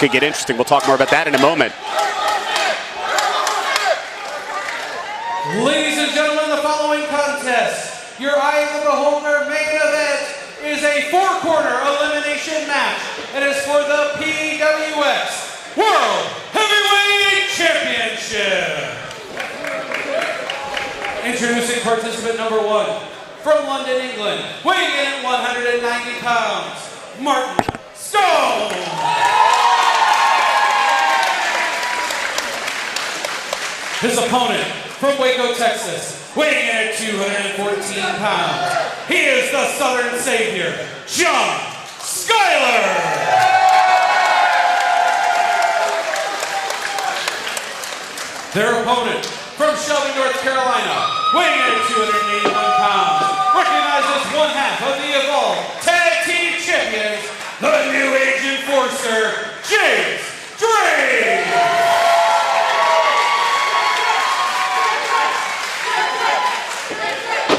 could get interesting. We'll talk more about that in a moment. Ladies and gentlemen, the following contest, your Eye of the Beholder main event, is a four-corner elimination match. It is for the PWX World Heavyweight Championship. Introducing participant number 1, from London, England, weighing in at 190 pounds, Martin Stone. His opponent, from Waco, Texas, weighing in at 214 pounds, he is the Southern Savior, John Skyler. Their opponent, from Shelby, North Carolina, weighing in at 281 pounds, recognizes one half of the Evolve Tag Team Champions, the New Age Enforcer, James Drake.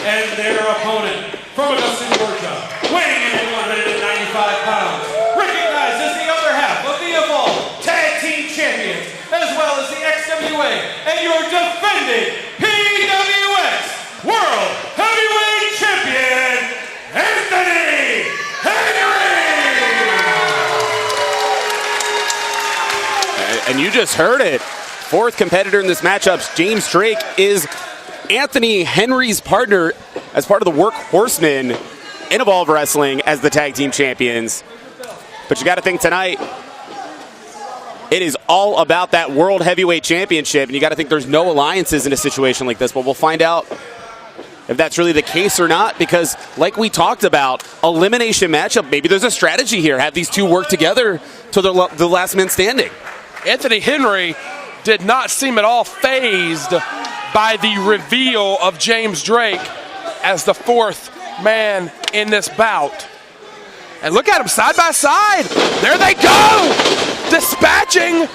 And their opponent, from Augusta, Georgia, weighing in at 195 pounds, recognizes the other half of the Evolve Tag Team Champions, as well as the XWA, and your defending PWX World Heavyweight Champion, Anthony Henry! And you just heard it. Fourth competitor in this matchup, James Drake, is Anthony Henry's partner as part of the Workhorsemen in Evolve Wrestling as the tag team champions. But you got to think tonight, it is all about that World Heavyweight Championship, and you got to think there's no alliances in a situation like this, but we'll find out if that's really the case or not, because like we talked about, elimination matchup, maybe there's a strategy here. Have these two work together till the last man standing. Anthony Henry did not seem at all fazed by the reveal of James Drake as the fourth man in this bout. And look at them side by side. There they go, dispatching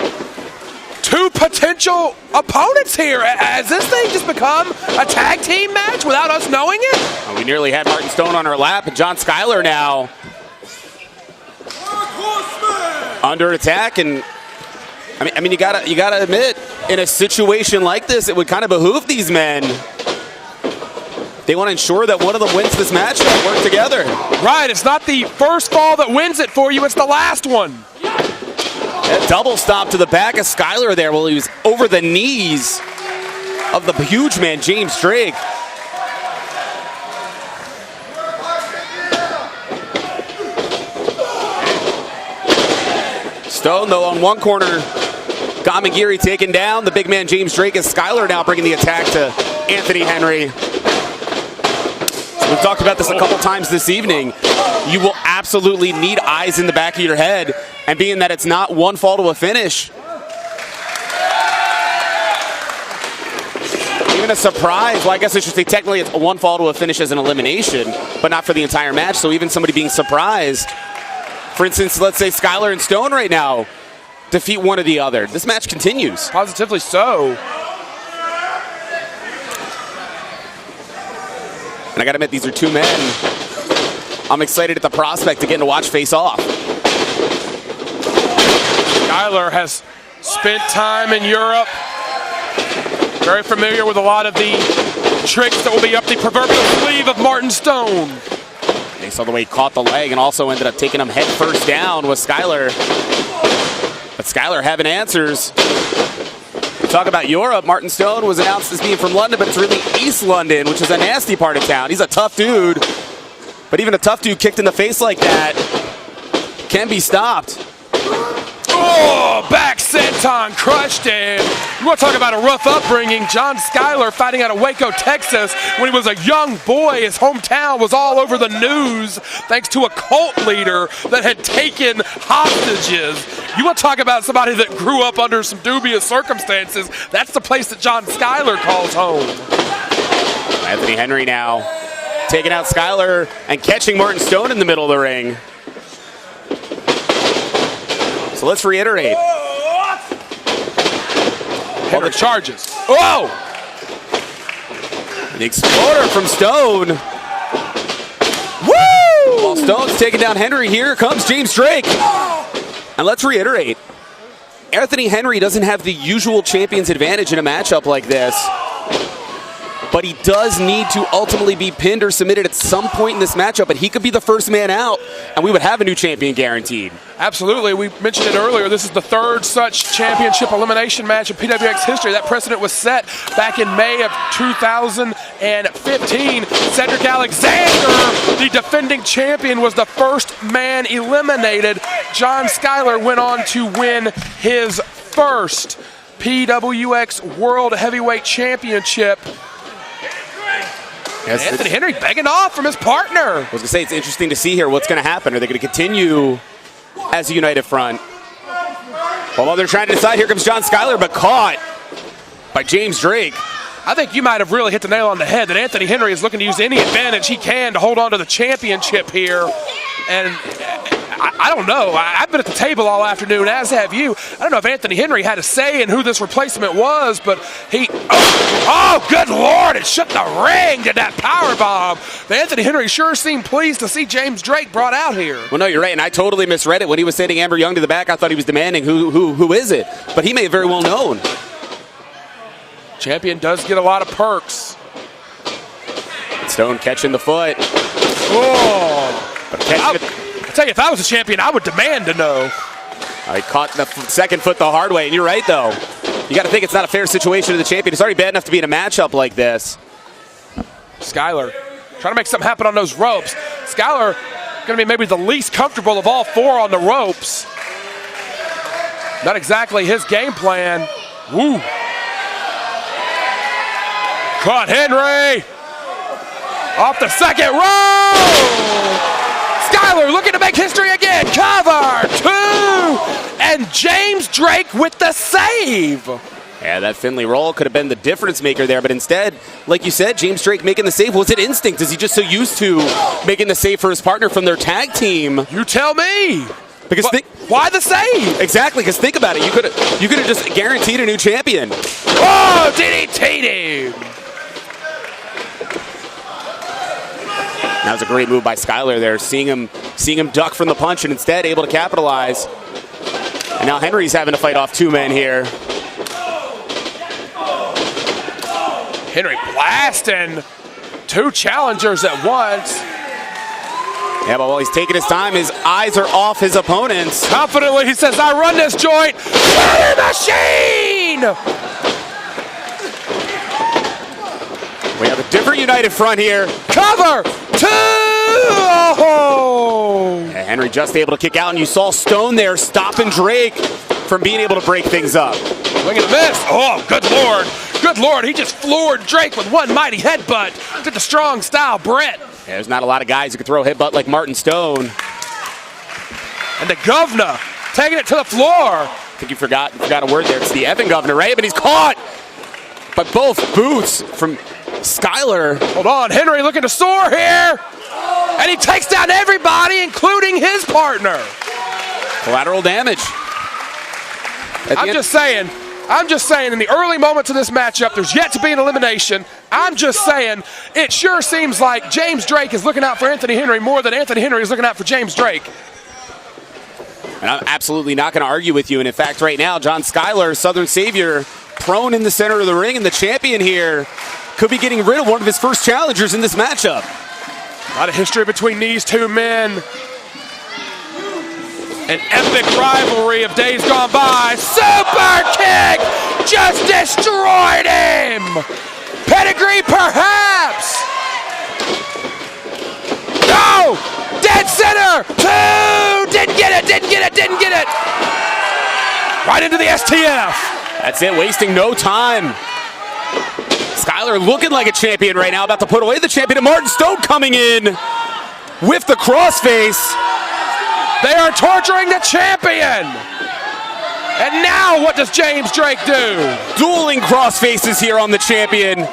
two potential opponents here. Has this thing just become a tag team match without us knowing it? Well, we nearly had Martin Stone on our lap, and John Skyler now under attack. And I mean, you gotta admit, in a situation like this, it would kind of behoove these men. They want to ensure that one of them wins this match and work together. Right, it's not the first fall that wins it for you, it's the last one. A double stop to the back of Skyler there while he was over the knees of the huge man, James Drake. Stone, though, on one corner, Gamagiri taken down. The big man, James Drake, as Skyler now bringing the attack to Anthony Henry. We've talked about this a couple times this evening. You will absolutely need eyes in the back of your head, and being that it's not one fall to a finish, even a surprise, well, I guess I should say technically it's one fall to a finish as an elimination, but not for the entire match, so even somebody being surprised, for instance, let's say Skyler and Stone right now defeat one or the other. This match continues. Positively so. And I gotta admit, these are two men I'm excited at the prospect of getting to watch face off. Skyler has spent time in Europe. Very familiar with a lot of the tricks that will be up the proverbial sleeve of Martin Stone. They saw the way he caught the leg and also ended up taking him head first down with Skyler. But Skyler having answers. Talk about Europe. Martin Stone was announced as being from London, but it's really East London, which is a nasty part of town. He's a tough dude, but even a tough dude kicked in the face like that can be stopped. Oh, back senton crushed in. You want to talk about a rough upbringing? John Skyler fighting out of Waco, Texas. When he was a young boy, his hometown was all over the news thanks to a cult leader that had taken hostages. You want to talk about somebody that grew up under some dubious circumstances? That's the place that John Skyler calls home. Anthony Henry now taking out Skyler and catching Martin Stone in the middle of the ring. So let's reiterate. Henry charges. Oh! The exploder from Stone. Woo! While Stone's taking down Henry, here comes James Drake. And let's reiterate, Anthony Henry doesn't have the usual champion's advantage in a matchup like this. But he does need to ultimately be pinned or submitted at some point in this matchup, but he could be the first man out, and we would have a new champion guaranteed. Absolutely. We mentioned it earlier. This is the third such championship elimination match in PWX history. That precedent was set back in May of 2015. Cedric Alexander, the defending champion, was the first man eliminated. John Skyler went on to win his first PWX World Heavyweight Championship. Yes, Anthony Henry begging off from his partner. I was going to say, it's interesting to see here what's going to happen. Are they going to continue as a united front? Well, while they're trying to decide, here comes John Skyler, but caught by James Drake. I think you might have really hit the nail on the head that Anthony Henry is looking to use any advantage he can to hold on to the championship here. And I don't know. I've been at the table all afternoon, as have you. I don't know if Anthony Henry had a say in who this replacement was, but he... Oh, good Lord, it shook the ring, did that power bomb. But Anthony Henry sure seemed pleased to see James Drake brought out here. Well, no, you're right, and I totally misread it. When he was sending Amber Young to the back, I thought he was demanding who is it? But he may have very well known. Champion does get a lot of perks. Stone catching the foot. Oh. But catching it. I tell you, if I was a champion, I would demand to know. He caught the second foot the hard way, and you're right, though. You got to think it's not a fair situation to the champion. It's already bad enough to be in a matchup like this. Skyler trying to make something happen on those ropes. Skyler going to be maybe the least comfortable of all four on the ropes. Not exactly his game plan. Woo. Caught Henry. Off the second row. Skyler looking to make history again. Cover, two, and James Drake with the save. Yeah, that Finley roll could have been the difference maker there, but instead, like you said, James Drake making the save. Was it instinct? Is he just so used to making the save for his partner from their tag team? You tell me. Because why the save? Exactly, because think about it. You could have just guaranteed a new champion. Oh, DDT'd him. That was a great move by Skyler there, seeing him duck from the punch and instead able to capitalize. And now Henry's having to fight off two men here. Henry blasting two challengers at once. Yeah, but while he's taking his time, his eyes are off his opponents. Confidently, he says, I run this joint. Machine! We have a different united front here. Cover! Two! Oh! Yeah, Henry just able to kick out, and you saw Stone there stopping Drake from being able to break things up. Swing and a miss. Oh, good Lord. Good Lord, he just floored Drake with one mighty headbutt. Did the strong style Brett. Yeah, there's not a lot of guys who can throw a headbutt like Martin Stone. And the governor taking it to the floor. I think you forgot a word there. It's the Evan governor, right? But he's caught by both boots from Skyler. Hold on, Henry looking to soar here. And he takes down everybody, including his partner. Collateral damage. I'm just saying, in the early moments of this matchup, there's yet to be an elimination. I'm just saying, it sure seems like James Drake is looking out for Anthony Henry more than Anthony Henry is looking out for James Drake. And I'm absolutely not going to argue with you. And in fact, right now, John Skyler, Southern Savior, prone in the center of the ring, and the champion here could be getting rid of one of his first challengers in this matchup. A lot of history between these two men. An epic rivalry of days gone by. Super kick! Just destroyed him! Pedigree, perhaps! No! Dead center! Two! Didn't get it! Right into the STF! That's it, wasting no time. Skyler looking like a champion right now, about to put away the champion, and Martin Stone coming in with the crossface. They are torturing the champion. And now what does James Drake do? Dueling crossfaces here on the champion.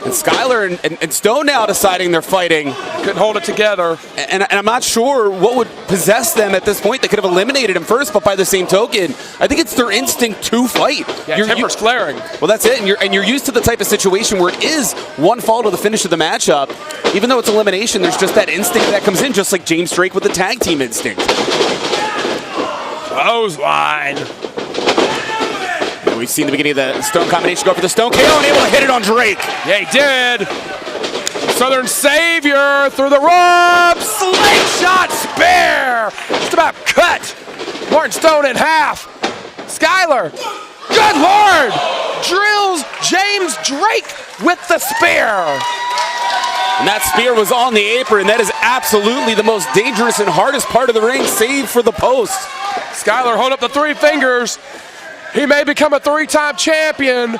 And Skyler and Stone now deciding they're fighting. Couldn't hold it together. And I'm not sure what would possess them at this point. They could have eliminated him first, but by the same token, I think it's their instinct to fight. Yeah, temper's flaring. Well, that's it. And you're used to the type of situation where it is one fall to the finish of the matchup. Even though it's elimination, there's just that instinct that comes in, just like James Drake with the tag team instinct. Clothesline. And we've seen the beginning of the Stone combination go for the Stone KO and able to hit it on Drake. Yeah, he did. Southern Savior through the ropes. Slingshot spear. Just about cut Martin Stone in half. Skyler, good Lord, drills James Drake with the spear. And that spear was on the apron. That is absolutely the most dangerous and hardest part of the ring, save for the post. Skyler hold up the three fingers. He may become a three-time champion.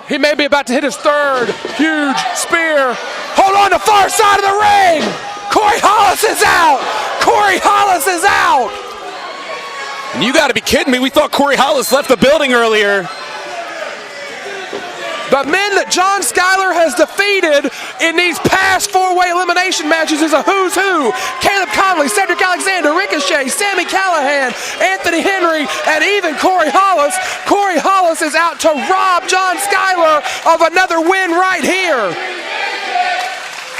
He may be about to hit his third huge spear. Hold on, the far side of the ring. Corey Hollis is out. Corey Hollis is out. And you got to be kidding me. We thought Corey Hollis left the building earlier. The men that John Skyler has defeated in these past four-way elimination matches is a who's who. Caleb Conley, Cedric Alexander, Ricochet, Sami Callihan, Anthony Henry, and even Corey Hollis. Corey Hollis is out to rob John Skyler of another win right here.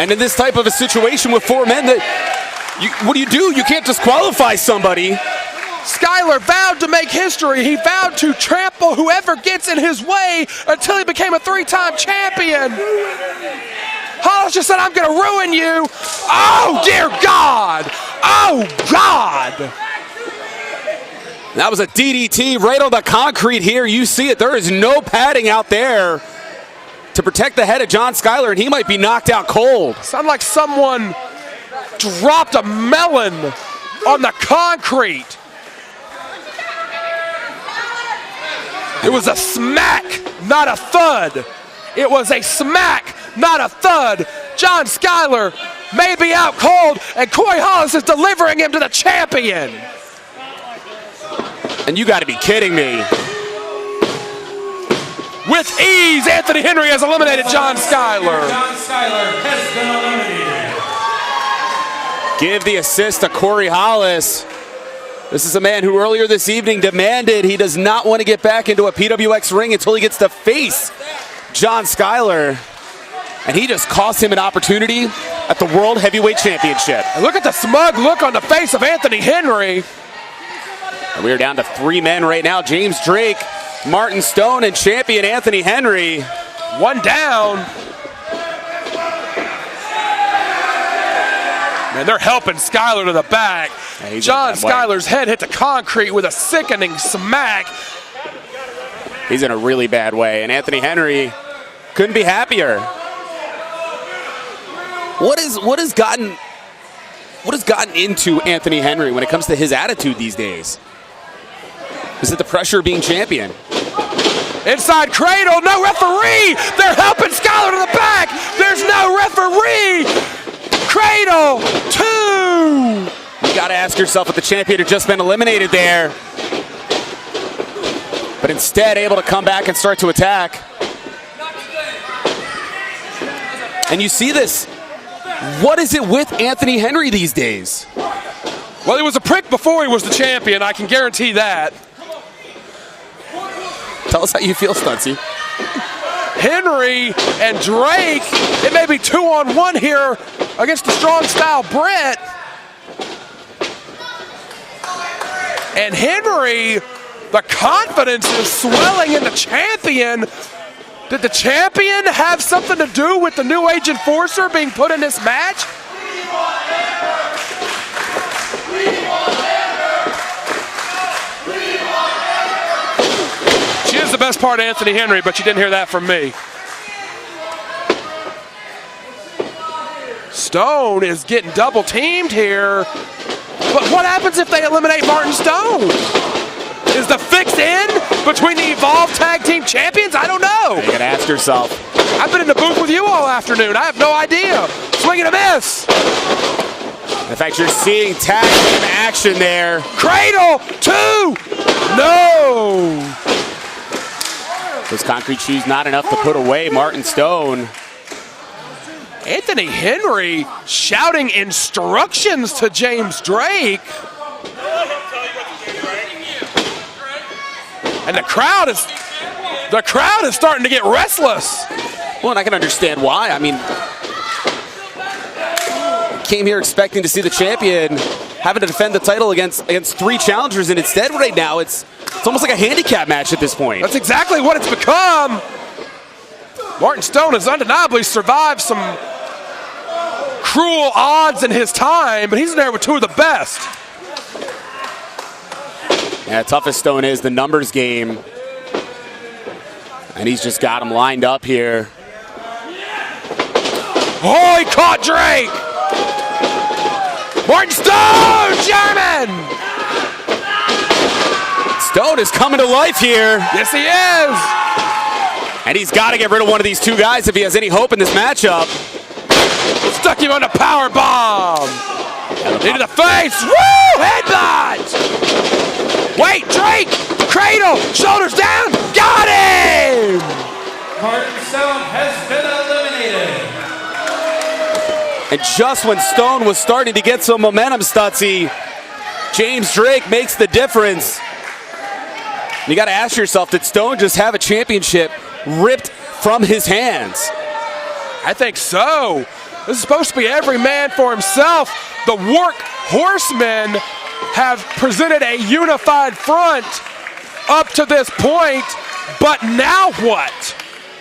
And in this type of a situation with four men, what do? You can't disqualify somebody. Skyler vowed to make history. He vowed to trample whoever gets in his way until he became a three-time champion. Hollis just said, I'm going to ruin you. Oh, dear God. Oh, God. That was a DDT right on the concrete here. You see it. There is no padding out there to protect the head of John Skyler, and he might be knocked out cold. Sounded like someone dropped a melon on the concrete. It was a smack, not a thud. It was a smack, not a thud. John Skyler may be out cold, and Corey Hollis is delivering him to the champion. And you got to be kidding me. With ease, Anthony Henry has eliminated John Skyler. John Skyler has been eliminated. Give the assist to Corey Hollis. This is a man who earlier this evening demanded he does not want to get back into a PWX ring until he gets to face John Skyler. And he just cost him an opportunity at the World Heavyweight Championship. And look at the smug look on the face of Anthony Henry. And we are down to three men right now. James Drake, Martin Stone, and champion Anthony Henry. One down. Man, they're helping Skyler to the back. Yeah, John Skyler's head hit the concrete with a sickening smack. He's in a really bad way, and Anthony Henry couldn't be happier. What has gotten into Anthony Henry when it comes to his attitude these days? Is it the pressure of being champion? Inside cradle, no referee. They're helping Skyler to the back. There's no referee. Cradle, two. You got to ask yourself if the champion had just been eliminated there. But instead able to come back and start to attack. And you see this. What is it with Anthony Henry these days? Well, he was a prick before he was the champion. I can guarantee that. Tell us how you feel, Stuntzy. Henry and Drake, it may be 2-on-1 here against the strong style Brett. And Henry, the confidence is swelling in the champion. Did the champion have something to do with the New Age Enforcer being put in this match? She is the best part of Anthony Henry, but you didn't hear that from me. Stone is getting double teamed here. But what happens if they eliminate Martin Stone? Is the fix in between the Evolve Tag Team Champions? I don't know. You gotta ask yourself. I've been in the booth with you all afternoon. I have no idea. Swing and a miss. In fact, you're seeing tag team action there. Cradle, two. No. Those concrete shoes not enough to put away Martin Stone. Anthony Henry shouting instructions to James Drake. And the crowd is starting to get restless. Well, and I can understand why. I mean, came here expecting to see the champion having to defend the title against 3 challengers, and instead right now it's almost like a handicap match at this point. That's exactly what it's become. Martin Stone has undeniably survived some cruel odds in his time, but he's in there with 2 of the best. Yeah, toughest Stone is the numbers game. And he's just got him lined up here. Oh, he caught Drake! Martin Stone, German! Stone is coming to life here. Yes, he is! And he's got to get rid of one of these 2 guys if he has any hope in this matchup. Stuck him on a power bomb. Into the face. Woo! Headbutt! Wait, Drake! Cradle! Shoulders down! Got him! Martin Stone has been eliminated. And just when Stone was starting to get some momentum, Stutzy, James Drake makes the difference. You got to ask yourself, did Stone just have a championship ripped from his hands? I think so. This is supposed to be every man for himself. The Work Horsemen have presented a unified front up to this point, but now what?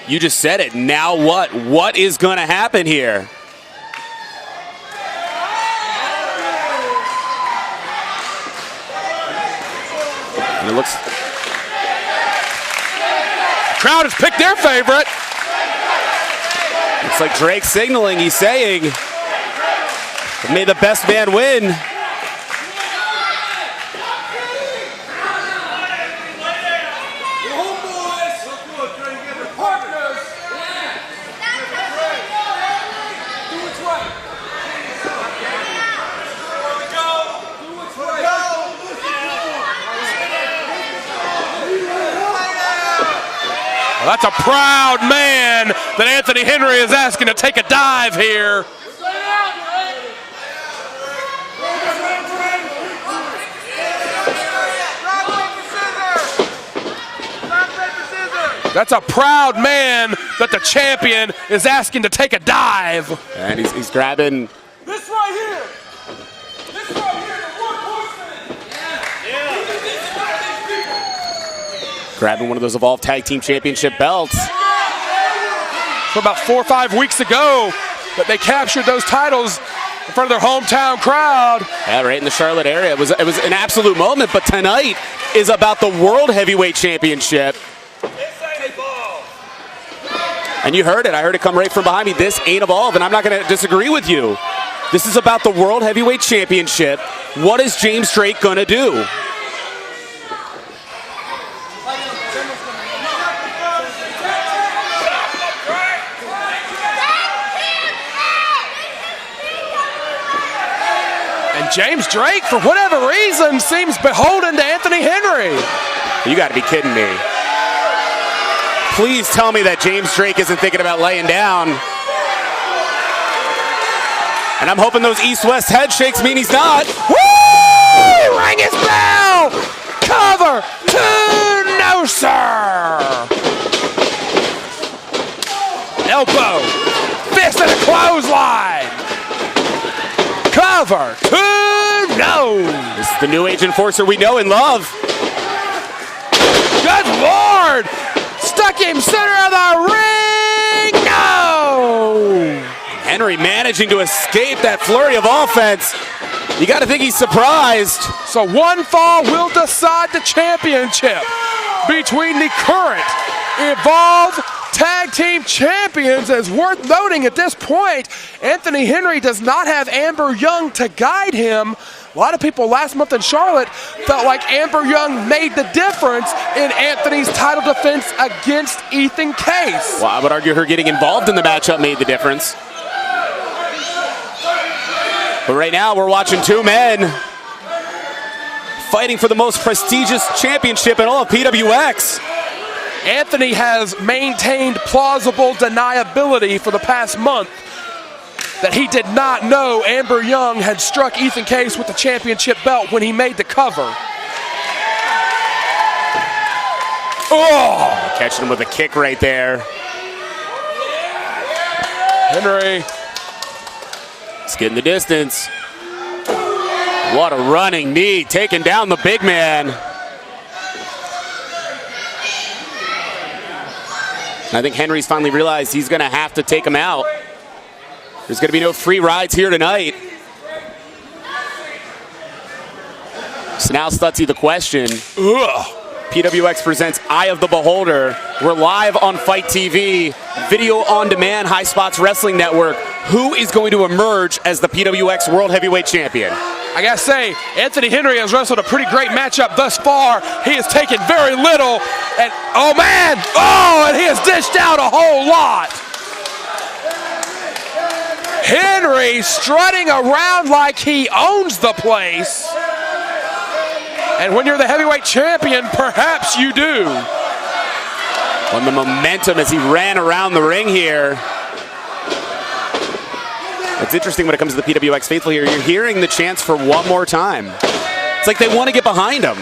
You just said it. Now what? What is going to happen here? And it looks... Crowd has picked their favorite. It's like Drake signaling. He's saying, may the best man win. Well, that's a proud man that Anthony Henry is asking to take a dive here. That's a proud man that the champion is asking to take a dive. And he's grabbing... This right here. This right here, the Work Horsemen. Grabbing one of those Evolve Tag Team Championship belts. For about 4 or 5 weeks ago that they captured those titles in front of their hometown crowd. Yeah, right in the Charlotte area. It was an absolute moment, but tonight is about the World Heavyweight Championship. And you heard it. I heard it come right from behind me. This ain't Evolve, and I'm not going to disagree with you. This is about the World Heavyweight Championship. What is James Drake going to do? James Drake, for whatever reason, seems beholden to Anthony Henry. You got to be kidding me. Please tell me that James Drake isn't thinking about laying down. And I'm hoping those east-west head shakes mean he's not. Woo! Ring his bell! Cover! 2, no sir! Elbow! Fist and a clothesline! Cover! 2, no! This is the new age enforcer we know and love. Good Lord! Stuck him center of the ring! No! Henry managing to escape that flurry of offense. You got to think he's surprised. So one fall will decide the championship between the current Evolve Tag Team Champions. As worth noting at this point, Anthony Henry does not have Amber Young to guide him. A lot of people last month in Charlotte felt like Amber Young made the difference in Anthony's title defense against Ethan Case. Well, I would argue her getting involved in the matchup made the difference. But right now we're watching 2 men fighting for the most prestigious championship in all of PWX. Anthony has maintained plausible deniability for the past month that he did not know Amber Young had struck Ethan Case with the championship belt when he made the cover. Oh! Catching him with a kick right there. Henry. Let's get in the distance. What a running knee, taking down the big man. I think Henry's finally realized he's going to have to take him out. There's going to be no free rides here tonight. So now, Stutzy, the question. PWX presents Eye of the Beholder. We're live on Fight TV, video on demand, High Spots Wrestling Network. Who is going to emerge as the PWX World Heavyweight Champion? I gotta say, Anthony Henry has wrestled a pretty great matchup thus far. He has taken very little, and oh man, and he has dished out a whole lot. Henry strutting around like he owns the place. And when you're the heavyweight champion, perhaps you do. On the momentum as he ran around the ring here. It's interesting when it comes to the PWX faithful here. You're hearing the chants for one more time. It's like they want to get behind him.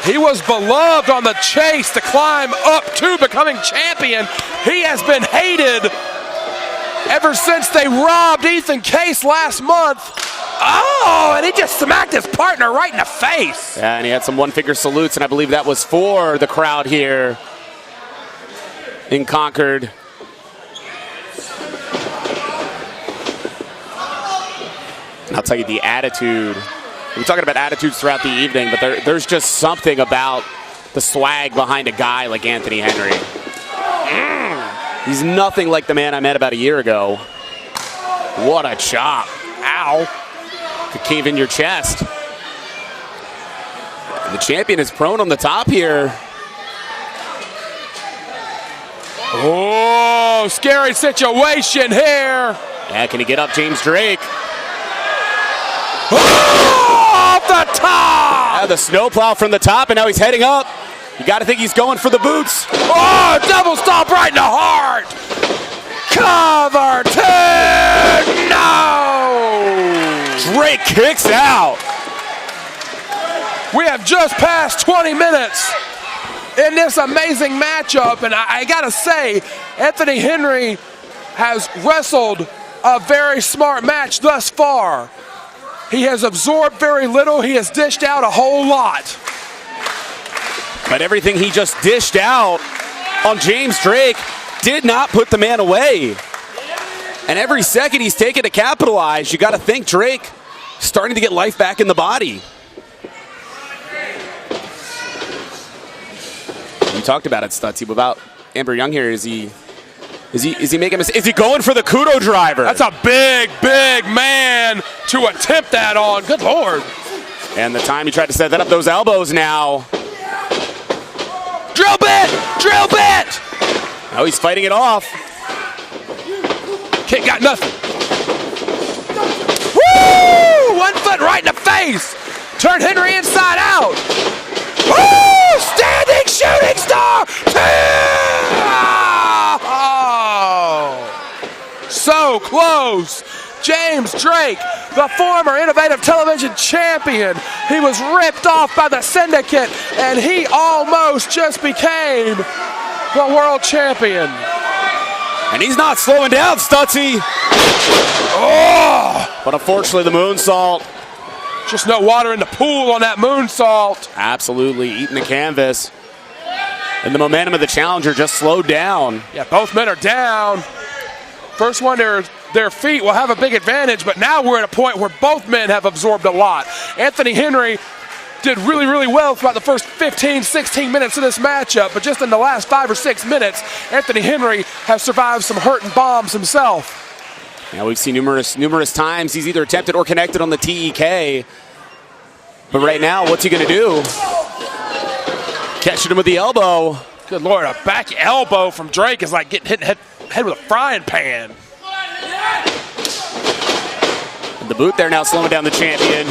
He was beloved on the chase to climb up to becoming champion. He has been hated ever since they robbed Ethan Case last month. And he just smacked his partner right in the face. Yeah, and he had some one-finger salutes, and I believe that was for the crowd here in Concord. I'll tell you, the attitude. We're talking about attitudes throughout the evening, but there's just something about the swag behind a guy like Anthony Henry. He's nothing like the man I met about a year ago. What a chop. Ow. Could cave in your chest. And the champion is prone on the top here. Oh, scary situation here. Yeah, can he get up James Drake? Off the top! Yeah, the snowplow from the top, and now he's heading up. You got to think he's going for the boots. Oh, double stomp right in the heart! Cover two! No! Drake kicks out. We have just passed 20 minutes in this amazing matchup, and I gotta say, Anthony Henry has wrestled a very smart match thus far. He has absorbed very little. He has dished out a whole lot. But everything he just dished out on James Drake did not put the man away. And every second he's taken to capitalize. You got to think Drake starting to get life back in the body. You talked about it, Stutzy, about Amber Young here. Is he making is he going for the kudo driver? That's a big man to attempt that on. Good Lord. And the time he tried to set that up, those elbows now. Drill bit! Drill bit! Now he's fighting it off. Kid got nothing. Woo! 1 foot right in the face. Turn Henry inside out. Woo! Standing shooting star. Oh! So close. James Drake, the former Innovative Television champion. He was ripped off by the Syndicate, and he almost just became the world champion. And he's not slowing down, Stutzy. Oh! But unfortunately, the moonsault. Just no water in the pool on that moonsault. Absolutely eating the canvas. And the momentum of the challenger just slowed down. Yeah, both men are down. First one, their feet will have a big advantage, but now we're at a point where both men have absorbed a lot. Anthony Henry did really well throughout the first 15, 16 minutes of this matchup, but just in the last 5 or 6 minutes, Anthony Henry has survived some hurt and bombs himself. Yeah, we've seen numerous times he's either attempted or connected on the TEK. But right now, what's he going to do? Catching him with the elbow. Good Lord, a back elbow from Drake is like getting hit head with a frying pan. And the boot there now slowing down the champion.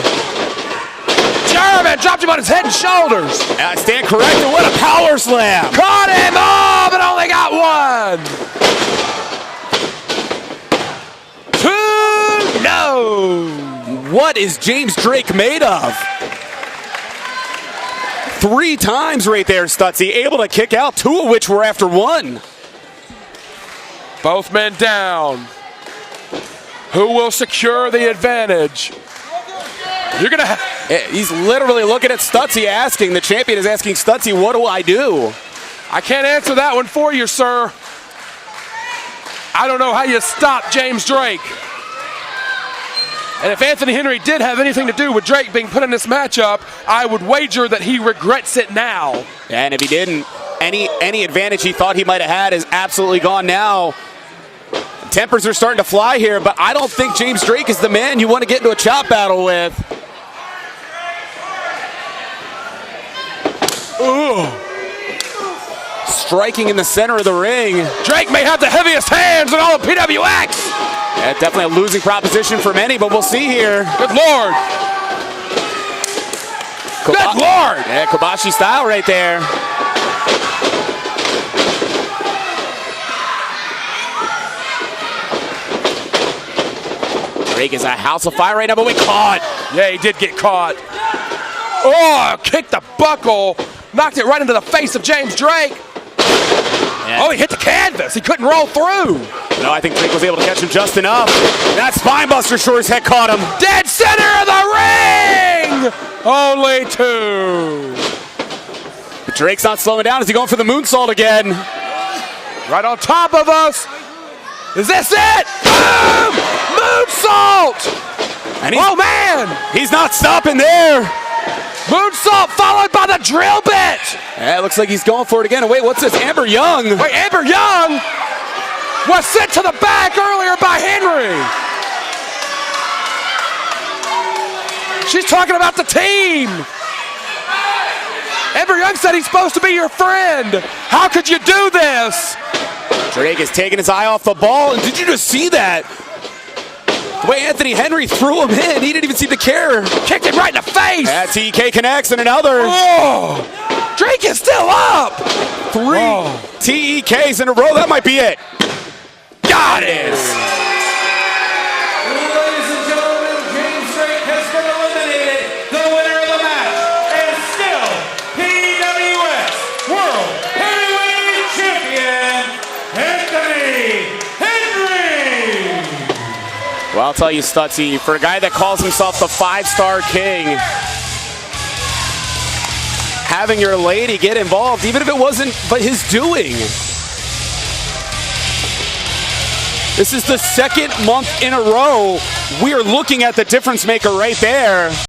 German dropped him on his head and shoulders. I stand corrected. What a power slam. Caught him, but only got one. 2, no. What is James Drake made of? 3 times right there, Stutzy, able to kick out, 2 of which were after 1. Both men down. Who will secure the advantage? You're going to He's literally looking at Stutzy asking, the champion is asking Stutzy, what do I do? I can't answer that one for you, sir. I don't know how you stop James Drake. And if Anthony Henry did have anything to do with Drake being put in this matchup, I would wager that he regrets it now. And if he didn't, any advantage he thought he might have had is absolutely gone now. Tempers are starting to fly here, but I don't think James Drake is the man you want to get into a chop battle with. Ooh. Striking in the center of the ring. Drake may have the heaviest hands in all of PWX. Yeah, definitely a losing proposition for many, but we'll see here. Good Lord. Good Lord. Yeah, Kobashi style right there. Drake is a house of fire right now, but we caught. Yeah, he did get caught. Oh, kicked the buckle. Knocked it right into the face of James Drake. Yeah. Oh, he hit the canvas. He couldn't roll through. No, I think Drake was able to catch him just enough. That spinebuster sure as heck caught him. Dead center of the ring. Only two. But Drake's not slowing down. Is he going for the moonsault again? Right on top of us. Is this it? Boom! Moonsault! And oh, man! He's not stopping there. Moonsault followed by the drill bit. Yeah, it looks like he's going for it again. Wait, what's this? Amber Young. Wait, Amber Young was sent to the back earlier by Henry. She's talking about the team. Amber Young said he's supposed to be your friend. How could you do this? Drake is taking his eye off the ball. And did you just see that? The way Anthony Henry threw him in, he didn't even seem to care. Kicked him right in the face. That TK connects and another. Oh, Drake is still up. 3 TEKs in a row. That might be it. Got it. Ladies and gentlemen, James Drake has been eliminated. The winner of the match is still PWX World Heavyweight Champion, Anthony Henry. Well, I'll tell you, Stutzy, for a guy that calls himself the 5-star king, having your lady get involved, even if it wasn't but his doing. This is the second month in a row we are looking at the difference maker right there.